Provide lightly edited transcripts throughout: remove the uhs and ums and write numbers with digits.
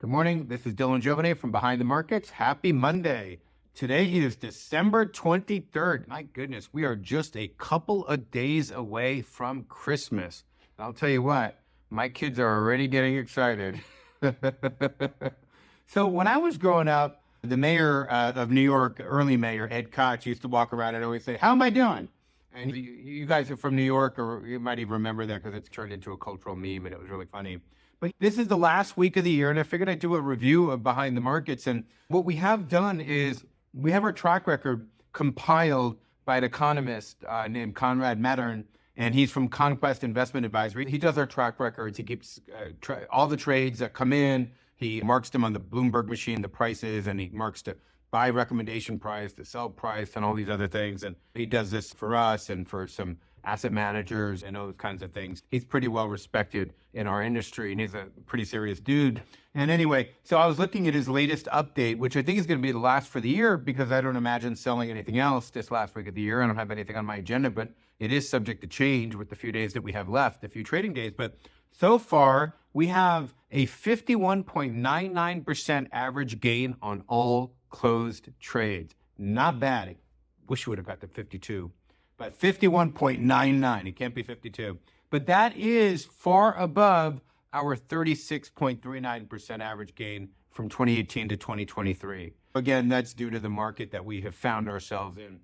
Good morning. This is Dylan Jovine from Behind the Markets. Happy Monday. Today is December 23rd. My goodness, we are just a couple of days away from Christmas. I'll tell you what, my kids are already getting excited. So when I was growing up, the mayor of New York, early mayor, Ed Koch, used to walk around and always say, "How am I doing?" And you guys are from New York, or you might even remember that because it's turned into a cultural meme and it was really funny. But this is the last week of the year, and I figured I'd do a review of Behind the Markets. And what we have done is we have our track record compiled by an economist named Conrad Mattern, and he's from Conquest Investment Advisory. He does our track records. He keeps all the trades that come in. He marks them on the Bloomberg machine, the prices, and he marks the buy recommendation price, the sell price, and all these other things. And he does this for us and for some asset managers and those kinds of things. He's pretty well respected in our industry, and he's a pretty serious dude. And anyway, so I was looking at his latest update, which I think is going to be the last for the year because I don't imagine selling anything else this last week of the year. I don't have anything on my agenda, but it is subject to change with the few days that we have left, the few trading days. But so far, we have a 51.99% average gain on all closed trades. Not bad. I wish we would have got to 52. But 51.99, it can't be 52. But that is far above our 36.39% average gain from 2018 to 2023. Again, that's due to the market that we have found ourselves in.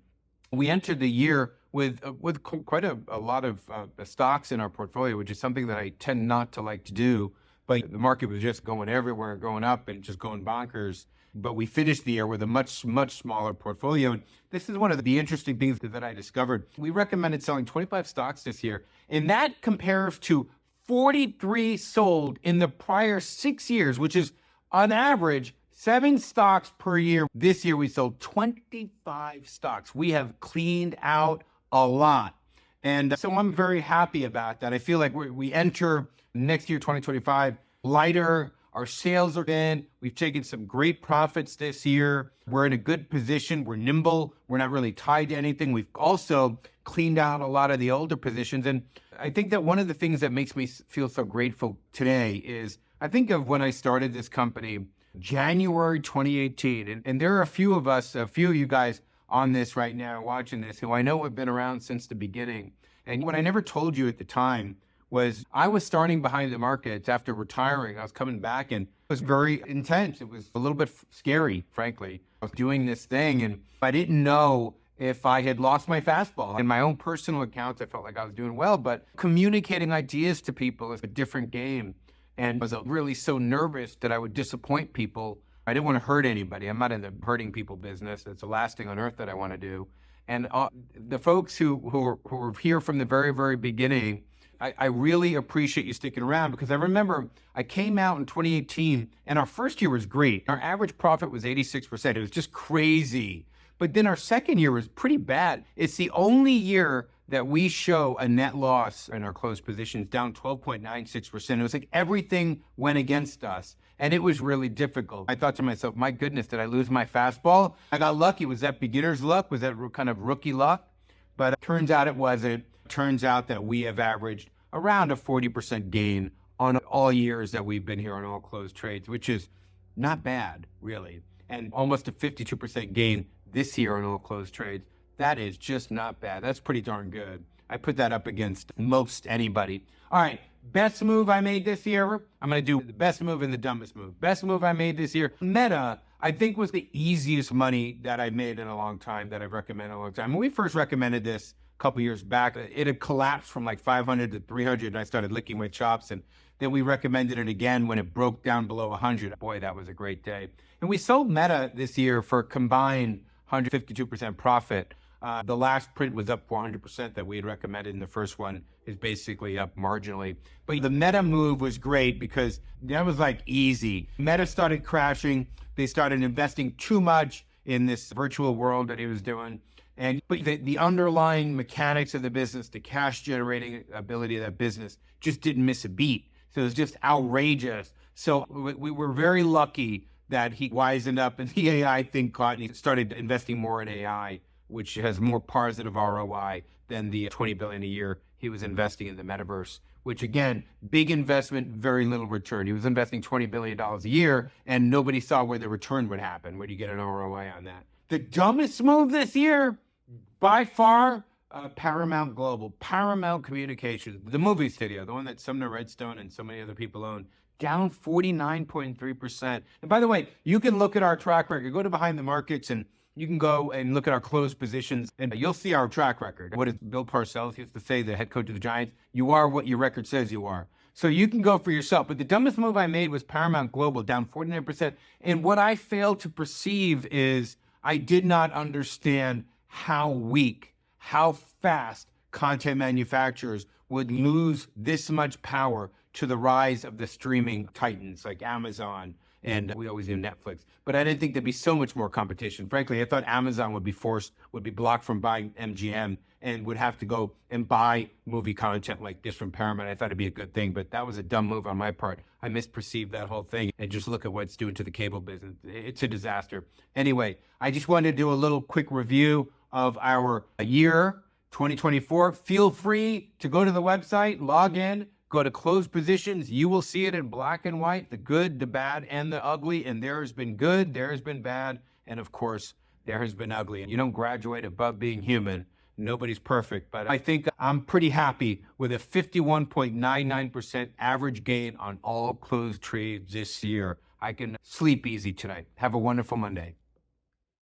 We entered the year with quite a lot of stocks in our portfolio, which is something that I tend not to like to do. But the market was just going everywhere, going up and just going bonkers. But we finished the year with a much, much smaller portfolio. And this is one of the interesting things that I discovered. We recommended selling 25 stocks this year, and that compares to 43 sold in the prior 6 years, which is on average 7 stocks per year. This year we sold 25 stocks. We have cleaned out a lot. And so I'm very happy about that. I feel like we enter next year, 2025, lighter. Our sales are in. We've taken some great profits this year. We're in a good position. We're nimble. We're not really tied to anything. We've also cleaned out a lot of the older positions. And I think that one of the things that makes me feel so grateful today is I think of when I started this company, January 2018. And there are a few of you guys on this right now watching this who I know have been around since the beginning. And what I never told you at the time was I was starting Behind the Markets after retiring. I was coming back and it was very intense. It was a little bit scary, frankly. I was doing this thing and I didn't know if I had lost my fastball. In my own personal accounts, I felt like I was doing well, but communicating ideas to people is a different game. And I was really so nervous that I would disappoint people. I didn't want to hurt anybody. I'm not in the hurting people business. It's the last thing on earth that I want to do. And the folks who were here from the very, very beginning, I really appreciate you sticking around because I remember I came out in 2018 and our first year was great. Our average profit was 86%. It was just crazy. But then our second year was pretty bad. It's the only year that we show a net loss in our closed positions, down 12.96%. It was like everything went against us. And it was really difficult. I thought to myself, my goodness, did I lose my fastball? I got lucky. Was that beginner's luck? Was that kind of rookie luck? But it turns out it wasn't. Turns out that we have averaged around a 40% gain on all years that we've been here on all closed trades, which is not bad, really. And almost a 52% gain this year on all closed trades. That is just not bad. That's pretty darn good. I put that up against most anybody. All right, best move I made this year. I'm going to do the best move and the dumbest move. Best move I made this year. Meta, I think, was the easiest money that I made in a long time, that I've recommended in a long time. When we first recommended this a couple years back, it had collapsed from like 500 to 300, and I started licking my chops. And then we recommended it again when it broke down below 100. Boy, that was a great day. And we sold Meta this year for a combined 152% profit. The last print was up 400% that we had recommended, and the first one is basically up marginally. But the Meta move was great because that was like easy. Meta started crashing. They started investing too much in this virtual world that he was doing. But the underlying mechanics of the business, the cash generating ability of that business just didn't miss a beat. So it was just outrageous. So we were very lucky that he wisened up and the AI thing caught and he started investing more in AI, which has more positive ROI than the $20 billion a year he was investing in the metaverse, which again, big investment, very little return. He was investing $20 billion a year, and nobody saw where the return would happen. Where do you get an ROI on that? The dumbest move this year, by far, Paramount Global, Paramount Communications, the movie studio, the one that Sumner Redstone and so many other people own, down 49.3%. And by the way, you can look at our track record. Go to Behind the Markets and you can go and look at our closed positions and you'll see our track record. What did Bill Parcells used to say, the head coach of the Giants? You are what your record says you are. So you can go for yourself. But the dumbest move I made was Paramount Global, down 49%. And what I failed to perceive is I did not understand how weak, how fast content manufacturers would lose this much power to the rise of the streaming titans like Amazon, and we always knew Netflix. But I didn't think there'd be so much more competition. Frankly, I thought Amazon would be blocked from buying MGM and would have to go and buy movie content like this from Paramount. I thought it'd be a good thing, but that was a dumb move on my part. I misperceived that whole thing. And just look at what it's doing to the cable business. It's a disaster. Anyway, I just wanted to do a little quick review of our year 2024. Feel free to go to the website, log in, go to closed positions. You will see it in black and white, the good, the bad, and the ugly. And there has been good, there has been bad, and of course, there has been ugly. And you don't graduate above being human. Nobody's perfect, but I think I'm pretty happy with a 51.99% average gain on all closed trades this year. I can sleep easy tonight. Have a wonderful Monday.